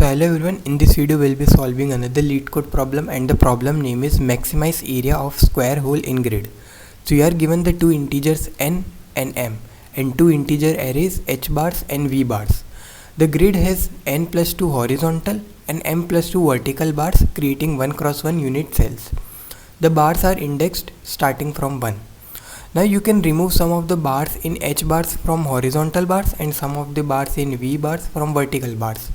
So hello everyone, in this video we'll be solving another LeetCode problem, and the problem name is maximize area of square hole in grid. So you are given the two integers n and m and two integer arrays h bars and v bars. The grid has n plus 2 horizontal and m plus 2 vertical bars creating 1 cross 1 unit cells. The bars are indexed starting from 1. Now you can remove some of the bars in h bars from horizontal bars and some of the bars in v bars from vertical bars.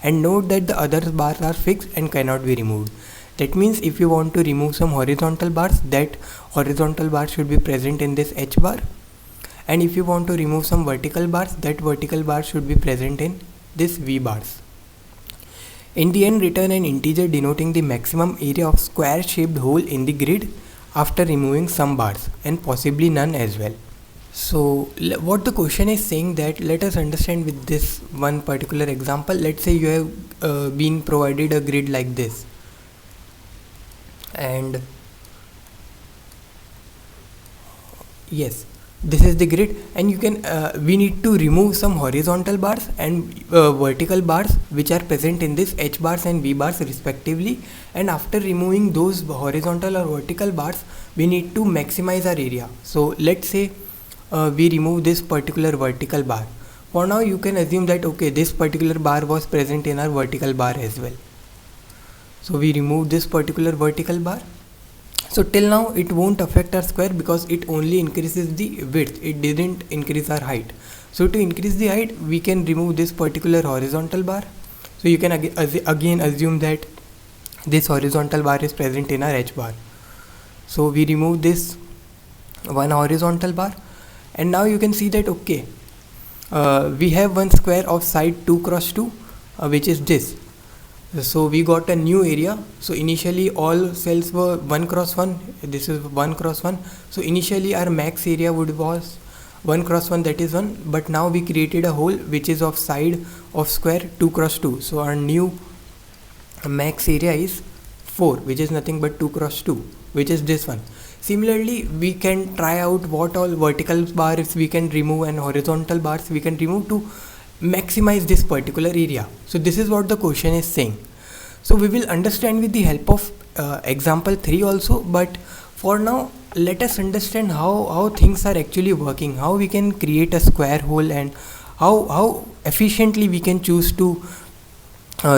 And note that the other bars are fixed and cannot be removed. That means if you want to remove some horizontal bars, that horizontal bar should be present in this h bar, and if you want to remove some vertical bars, that vertical bar should be present in this v bars. In the end, return an integer denoting the maximum area of square shaped hole in the grid after removing some bars and possibly none as well. So what the question is saying, that let us understand with this one particular example. Let's say you have been provided a grid like this, and yes, this is the grid, and you can we need to remove some horizontal bars and vertical bars which are present in this h bars and v bars respectively. And after removing those horizontal or vertical bars, we need to maximize our area. So let's say we remove this particular vertical bar. For now you can assume that okay, this particular bar was present in our vertical bar as well. So we remove this particular vertical bar. So till now it won't affect our square because it only increases the width, it didn't increase our height. So to increase the height, we can remove this particular horizontal bar. So you can again assume that this horizontal bar is present in our h bar. So we remove this one horizontal bar, and now you can see that okay, we have one square of side 2 cross 2 which is this. So we got a new area. So initially all cells were 1 cross 1, this is 1 cross 1. So initially our max area was 1 cross 1, that is 1, but now we created a hole which is of side of square 2 cross 2. So our new max area is 4, which is nothing but 2 cross 2, which is this one. Similarly, we can try out what all vertical bars we can remove and horizontal bars we can remove to maximize this particular area. So this is what the question is saying. So we will understand with the help of example 3 also, but for now let us understand how things are actually working, how we can create a square hole, and how efficiently we can choose to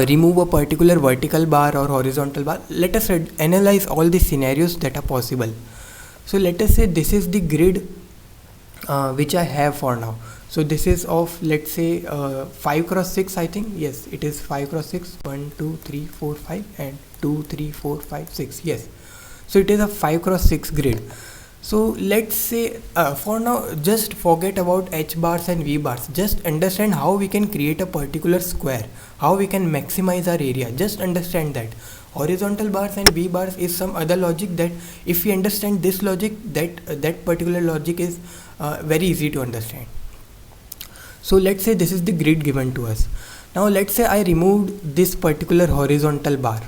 remove a particular vertical bar or horizontal bar. Let us analyze all the scenarios that are possible. So let us say this is the grid which I have for now. So this is of, let's say 5 cross 6, I think. Yes, it is 5 cross 6, 1 2 3 4 5 and 2 3 4 5 6. Yes, so it is a 5 cross 6 grid. So let's say for now just forget about h bars and v bars, just understand how we can create a particular square, how we can maximize our area. Just understand that horizontal bars and v bars is some other logic, that if we understand this logic, that particular logic is very easy to understand. So let's say this is the grid given to us. Now let's say I removed this particular horizontal bar.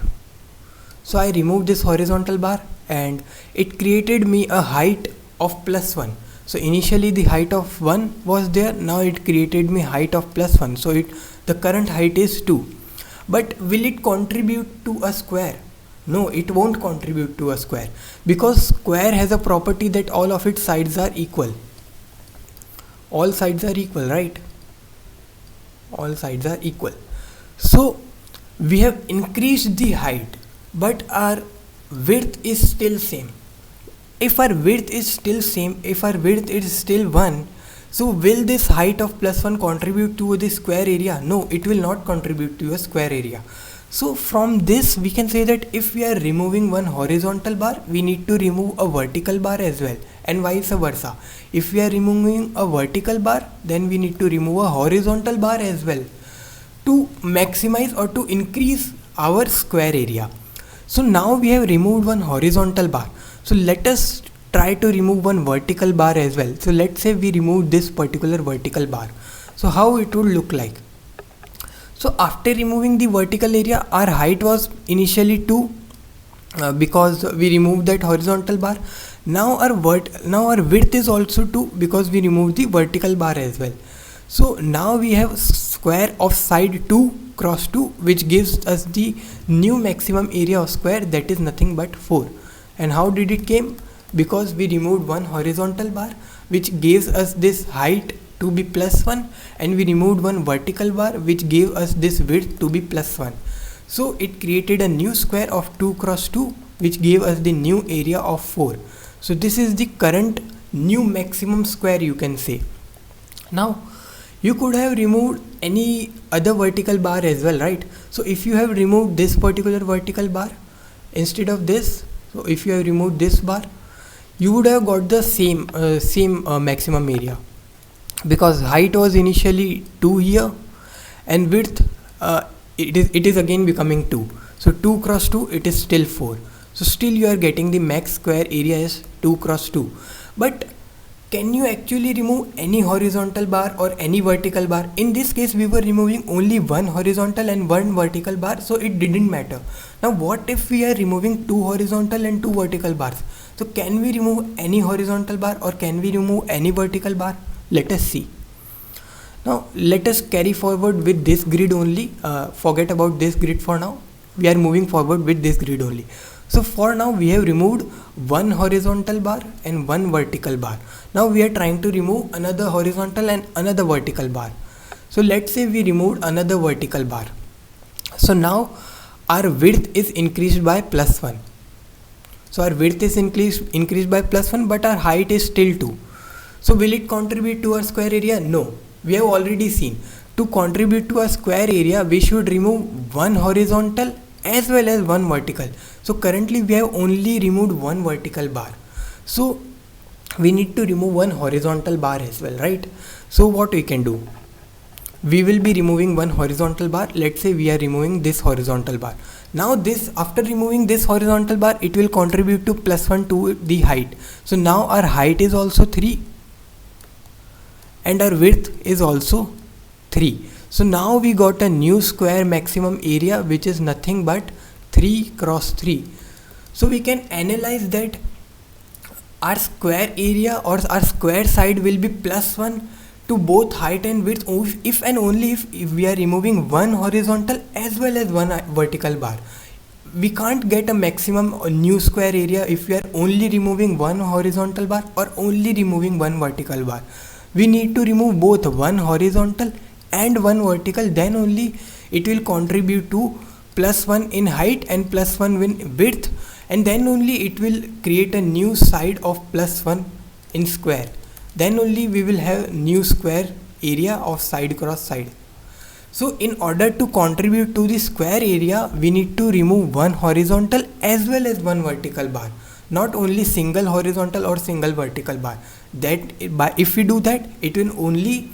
So I removed this horizontal bar and it created me a height of plus 1. So initially the height of 1 was there, now it created me height of plus 1. So the current height is 2. But will it contribute to a square? No, it won't contribute to a square, because square has a property that all of its sides are equal. All sides are equal, right? All sides are equal. So we have increased the height, but our width is still same. If our width is still same, if our width is still 1, so will this height of plus 1 contribute to the square area? No, it will not contribute to a square area. So from this we can say that if we are removing one horizontal bar, we need to remove a vertical bar as well, and vice versa. If we are removing a vertical bar, then we need to remove a horizontal bar as well to maximize or to increase our square area. So now we have removed one horizontal bar. So let us try to remove one vertical bar as well. So let's say we remove this particular vertical bar. So how it would look like? So after removing the vertical area, our height was initially 2 because we removed that horizontal bar. Now our width is also 2 because we removed the vertical bar as well. So now we have square of side 2 cross 2, which gives us the new maximum area of square, that is nothing but 4. And how did it came? Because we removed one horizontal bar which gives us this height to be +1, and we removed one vertical bar which gave us this width to be +1. So it created a new square of 2 cross 2 which gave us the new area of 4. So this is the current new maximum square, you can say. Now you could have removed any other vertical bar as well, right? So if you have removed this particular vertical bar instead of this, so if you have removed this bar, you would have got the same maximum area, because height was initially 2 here and width it is again becoming 2. So 2 cross 2, it is still 4. So still you are getting the max square area is 2 cross 2. But can you actually remove any horizontal bar or any vertical bar? In this case we were removing only one horizontal and one vertical bar, so it didn't matter. Now what if we are removing two horizontal and two vertical bars? So can we remove any horizontal bar or can we remove any vertical bar? Let us see. Now let us carry forward with this grid only. Forget about this grid for now. We are moving forward with this grid only. So for now we have removed one horizontal bar and one vertical bar. Now we are trying to remove another horizontal and another vertical bar. So let's say we removed another vertical bar. So now our width is increased by +1. So our width is increased by +1, but our height is still 2. So will it contribute to our square area? No. We have already seen, to contribute to our square area we should remove one horizontal as well as one vertical. So currently we have only removed one vertical bar, so we need to remove one horizontal bar as well, right? So what we can do, we will be removing one horizontal bar. Let's say we are removing this horizontal bar. Now this, after removing this horizontal bar, it will contribute to +1 to the height. So now our height is also 3 and our width is also 3. So now we got a new square maximum area which is nothing but 3 cross 3. So we can analyze that our square area or our square side will be +1 to both height and width if and only if we are removing one horizontal as well as one vertical bar. We can't get a maximum new square area if we are only removing one horizontal bar or only removing one vertical bar. We need to remove both one horizontal and one vertical, then only it will contribute to +1 in height and +1 in width, and then only it will create a new side of +1 in square. Then only we will have new square area of side cross side. So in order to contribute to the square area, we need to remove one horizontal as well as one vertical bar, not only single horizontal or single vertical bar. If we do that, it will only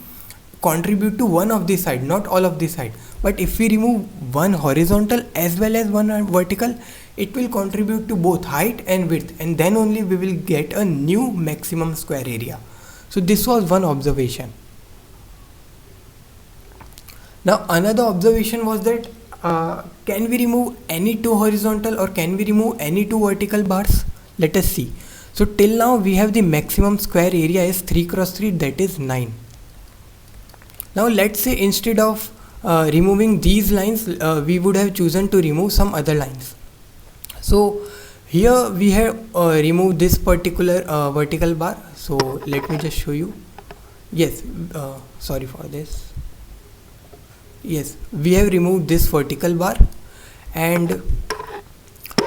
contribute to one of the side, not all of the side. But if we remove one horizontal as well as one vertical, it will contribute to both height and width, and then only we will get a new maximum square area. So this was one observation. Now another observation was that can we remove any two horizontal or can we remove any two vertical bars? Let us see. So till now we have the maximum square area is 3 cross 3, that is 9. Now let's say instead of removing these lines, we would have chosen to remove some other lines. So here we have removed this particular vertical bar. So let me just show you. Yes, sorry for this. Yes, we have removed this vertical bar and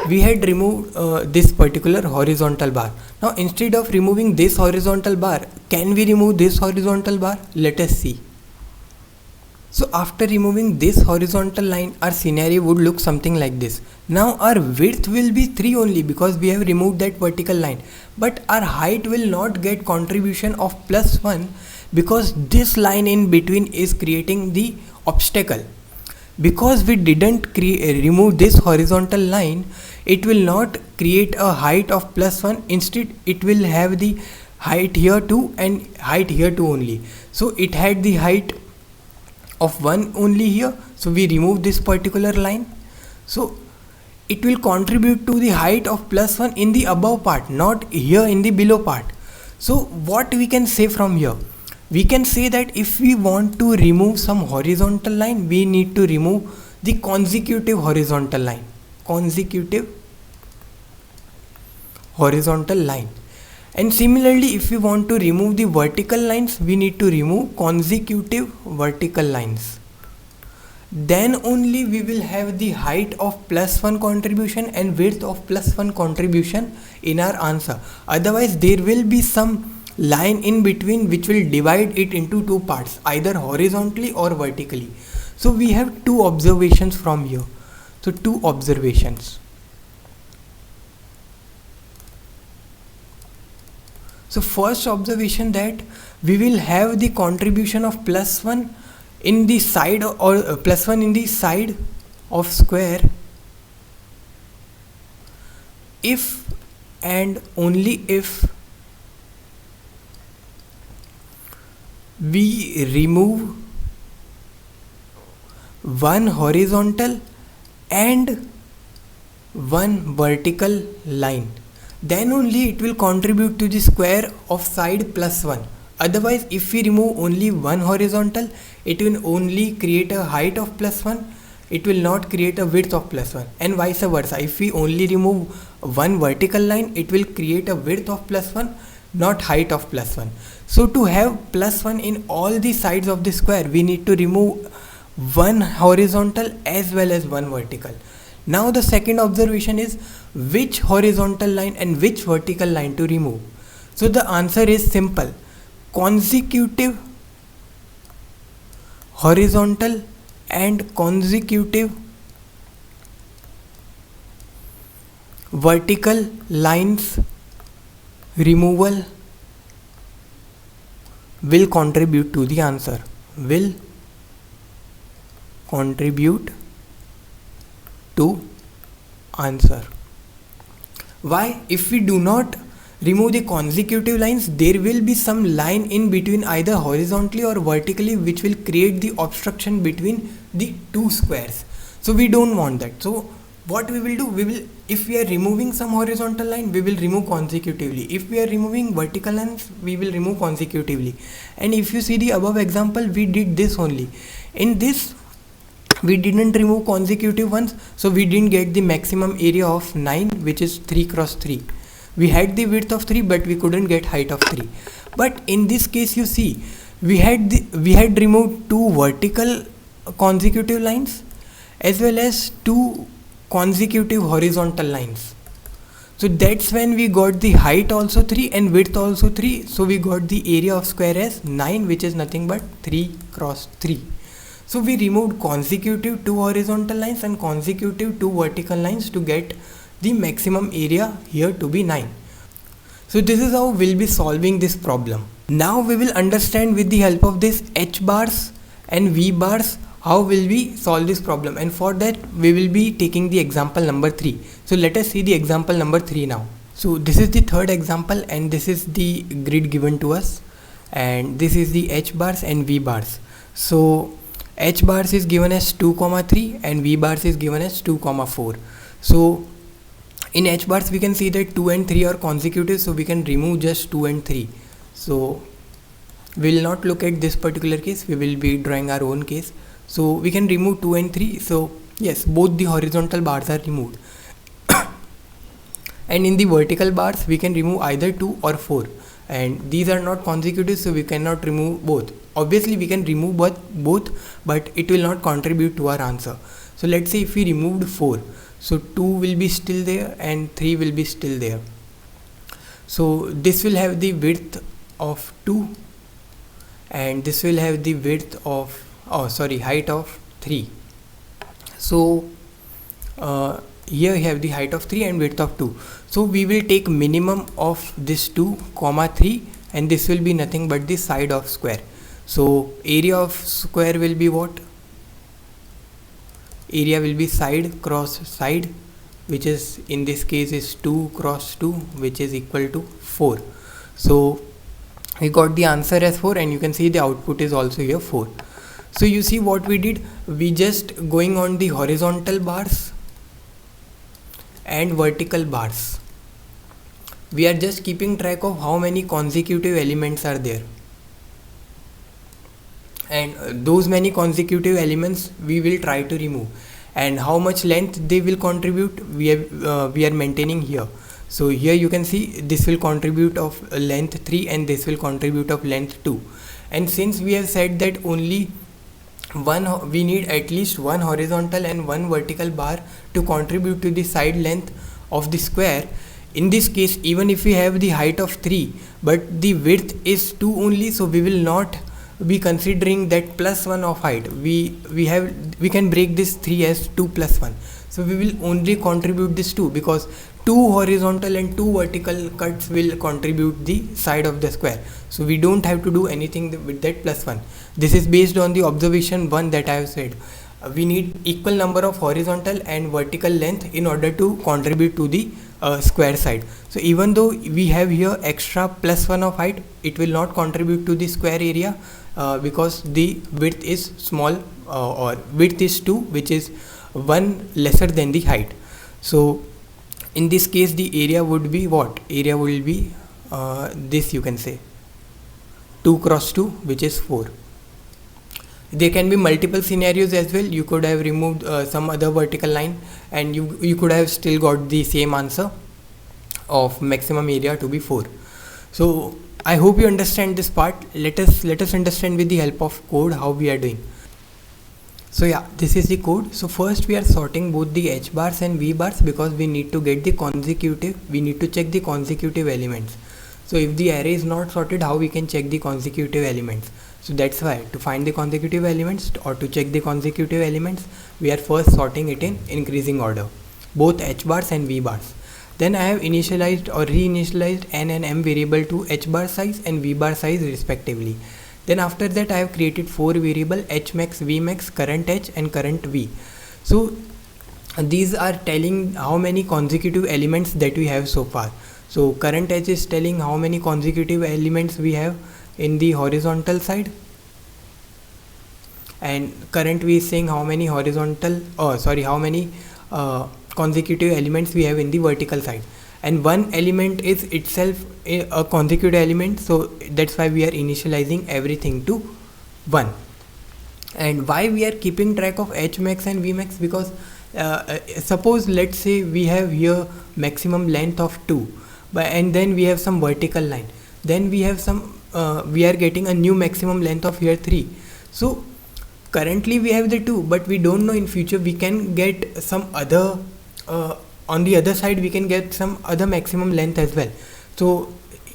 we had removed this particular horizontal bar. Now instead of removing this horizontal bar, can we remove this horizontal bar? Let us see. So after removing this horizontal line, our scenario would look something like this. Now our width will be 3 only because we have removed that vertical line, but our height will not get contribution of +1 because this line in between is creating the obstacle. Because we didn't remove this horizontal line, it will not create a height of +1. Instead it will have the height here too and height here too only. So it had the height of 1 only here, so we remove this particular line. So it will contribute to the height of +1 in the above part, not here in the below part. So what we can say from here, we can say that if we want to remove some horizontal line, we need to remove the consecutive horizontal line. Consecutive horizontal line. And similarly, if we want to remove the vertical lines, we need to remove consecutive vertical lines. Then only we will have the height of +1 contribution and width of +1 contribution in our answer. Otherwise, there will be some line in between which will divide it into two parts, either horizontally or vertically. So we have two observations from here. So two observations. So first observation, that we will have the contribution of +1 in the side, or +1 in the side of square if and only if we remove one horizontal and one vertical line. Then only it will contribute to the square of side +1. Otherwise, if we remove only one horizontal, it will only create a height of +1, it will not create a width of +1, and vice versa. If we only remove one vertical line, it will create a width of +1, not height of +1. So to have +1 in all the sides of the square, we need to remove one horizontal as well as one vertical. Now the second observation is which horizontal line and which vertical line to remove. So the answer is simple. Consecutive horizontal and consecutive vertical lines removal will contribute to the answer. Will contribute to answer. Why? If we do not remove the consecutive lines, there will be some line in between, either horizontally or vertically, which will create the obstruction between the two squares. So we don't want that. So what we will do, if we are removing some horizontal line, we will remove consecutively. If we are removing vertical lines, we will remove consecutively. And if you see the above example, we did this only. In this, we didn't remove consecutive ones, so we didn't get the maximum area of 9, which is 3 cross 3. We had the width of 3, but we couldn't get height of 3. But in this case, you see, we had removed two vertical consecutive lines as well as two consecutive horizontal lines. So that's when we got the height also 3 and width also 3. So we got the area of square as 9, which is nothing but 3 cross 3. So we removed consecutive two horizontal lines and consecutive two vertical lines to get the maximum area here to be 9. So this is how we'll be solving this problem. Now we will understand with the help of this H bars and V bars how will we solve this problem, and for that we will be taking the example number 3. So let us see the example number 3 now. So this is the third example and this is the grid given to us, and this is the H bars and V bars. So H bars is given as 2, 3 and V bars is given as 2, 4. So in H bars we can see that 2 and 3 are consecutive, so we can remove just 2 and 3. So we will not look at this particular case, we will be drawing our own case. So we can remove 2 and 3. So yes, both the horizontal bars are removed. And in the vertical bars we can remove either 2 or 4, and these are not consecutive, so we cannot remove both. Obviously we can remove both, but it will not contribute to our answer. So let's say if we removed 4, so 2 will be still there and 3 will be still there. So this will have the width of 2 and this will have the width of height of 3. So here we have the height of 3 and width of 2. So we will take minimum of this 2, 3, and this will be nothing but the side of square. So area of square will be what? Area will be side cross side, which is in this case is 2 cross 2, which is equal to 4. So we got the answer as 4, and you can see the output is also here 4. So you see what we did, we just going on the horizontal bars and vertical bars. We are just keeping track of how many consecutive elements are there. and those many consecutive elements we will try to remove, and how much length they will contribute we are maintaining here. So here you can see this will contribute of length 3 and this will contribute of length 2. And since we have said that only we need at least one horizontal and one vertical bar to contribute to the side length of the square, in this case even if we have the height of 3 but the width is 2 only, so we will not be considering that plus 1 of height. We can break this 3 as 2 plus 1, so we will only contribute this 2 because 2 horizontal and 2 vertical cuts will contribute the side of the square, so we don't have to do anything with that plus 1. This is based on the observation 1 that I have said. We need equal number of horizontal and vertical length in order to contribute to the square side. So even though we have here extra plus 1 of height, it will not contribute to the square area because the width is small or width is 2, which is 1 lesser than the height. So in this case the area would be what? Area will be this, you can say 2 cross 2, which is 4. There can be multiple scenarios as well. You could have removed some other vertical line and you could have still got the same answer of maximum area to be 4. So I hope you understand this part. Let us understand with the help of code how we are doing. So yeah, this is the code. So first we are sorting both the h bars and v bars because we need to get the consecutive, we need to check the consecutive elements. So if the array is not sorted, how we can check the consecutive elements? So that's why to find the consecutive elements or to check the consecutive elements, we are first sorting it in increasing order, both h bars and v bars. Then I have initialized or reinitialized n and m variable to h bar size and v bar size respectively. Then after that I have created 4 variable h max, v max, current h and current v. So these are telling how many consecutive elements that we have so far. So current h is telling how many consecutive elements we have in the horizontal side, and current v is saying how many consecutive elements we have in the vertical side, and one element is itself a consecutive element, so that's why we are initializing everything to 1. And why we are keeping track of h max and v max? Because suppose let's say we have here maximum length of 2 and then we have some vertical line, then we have some we are getting a new maximum length of here 3. So currently we have the 2, but we don't know in future we can get some other on the other side we can get some other maximum length as well. So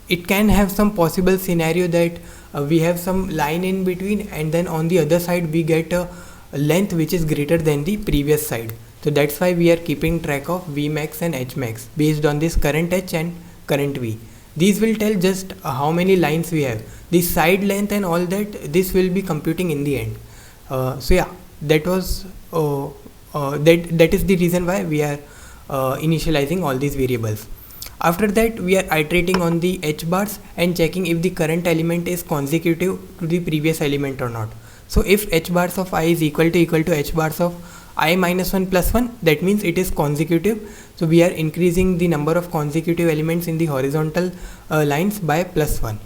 it can have some possible scenario that we have some line in between and then on the other side we get a length which is greater than the previous side. So that's why we are keeping track of v max and h max based on this current h and current v. These will tell just how many lines we have, the side length and all that. This will be computing in the end. So yeah, that was that is the reason why we are initializing all these variables. After that we are iterating on the h bars and checking if the current element is consecutive to the previous element or not. So if h bars of I is equal to h bars of I minus 1 plus 1, that means it is consecutive. So we are increasing the number of consecutive elements in the horizontal lines by plus 1.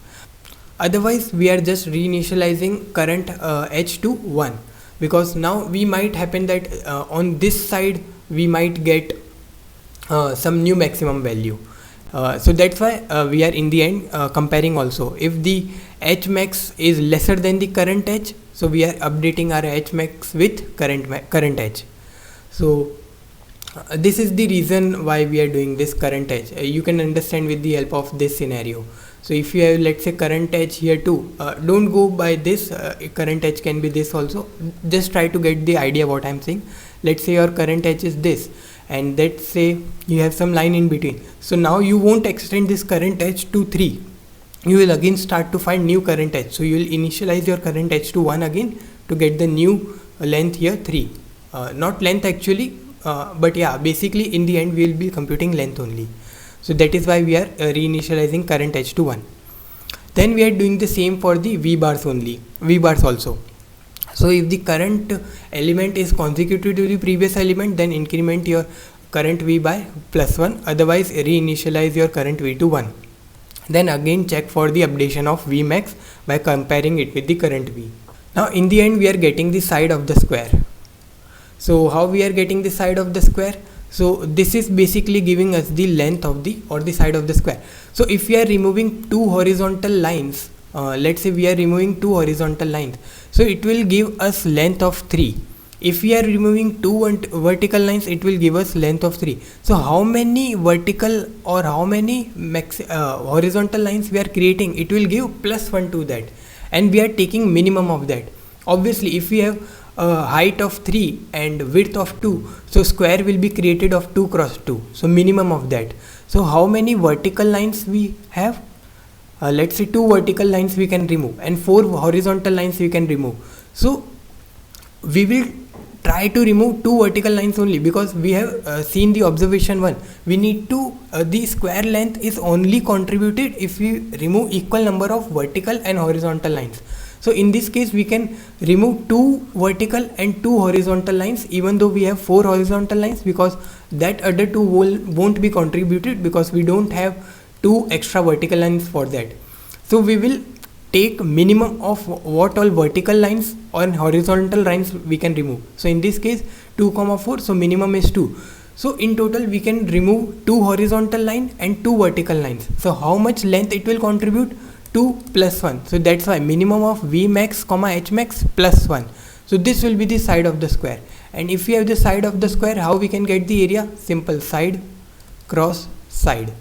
Otherwise we are just reinitializing current h to 1, because now we might happen that on this side we might get some new maximum value. So that's why we are in the end comparing also. If the h max is lesser than the current h, so we are updating our h max with current h. So this is the reason why we are doing this current h. You can understand with the help of this scenario. So if you have, let's say, current h here too, don't go by this. Current h can be this also. Just try to get the idea what I'm saying. Let's say your current h is this, and let's say you have some line in between. So now you won't extend this current h to 3. You will again start to find new current h. So you will initialize your current h to 1 again to get the new length here 3. Not length actually, but yeah, basically in the end we will be computing length only. So that is why we are reinitializing current h to 1. Then we are doing the same for the v bars also. So if the current element is consecutive to the previous element, then increment your current v by plus 1. Otherwise reinitialize your current v to 1. Then again check for the updation of v max by comparing it with the current v. Now in the end we are getting the side of the square. So how we are getting the side of the square? So this is basically giving us the length of the or the side of the square. So if we are removing two horizontal lines, let's say we are removing two horizontal lines, so it will give us length of 3. If we are removing two vertical lines, it will give us length of 3. So how many vertical or how many horizontal lines we are creating? It will give +1 to that, and we are taking minimum of that. Obviously if we have height of 3 and width of 2, so square will be created of 2 cross 2, so minimum of that. So how many vertical lines we have? Let's say 2 vertical lines we can remove and 4 horizontal lines we can remove. So we will try to remove 2 vertical lines only, because we have seen the observation 1. We need to the square length is only contributed if we remove equal number of vertical and horizontal lines. So in this case we can remove 2 vertical and 2 horizontal lines, even though we have 4 horizontal lines, because that other 2 won't be contributed because we don't have 2 extra vertical lines for that. So we will take minimum of what all vertical lines or horizontal lines we can remove. So in this case 2, 4, so minimum is 2. So in total we can remove 2 horizontal line and 2 vertical lines. So how much length it will contribute? 2 plus 1. So that's why minimum of V max, H max plus 1. So this will be the side of the square. And if we have the side of the square, how we can get the area? Simple, side cross side.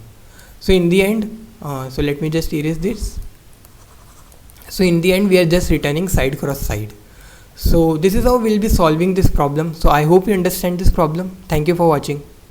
So in the end, so let me just erase this. So in the end we are just returning side cross side. So this is how we'll be solving this problem. So I hope you understand this problem. Thank you for watching.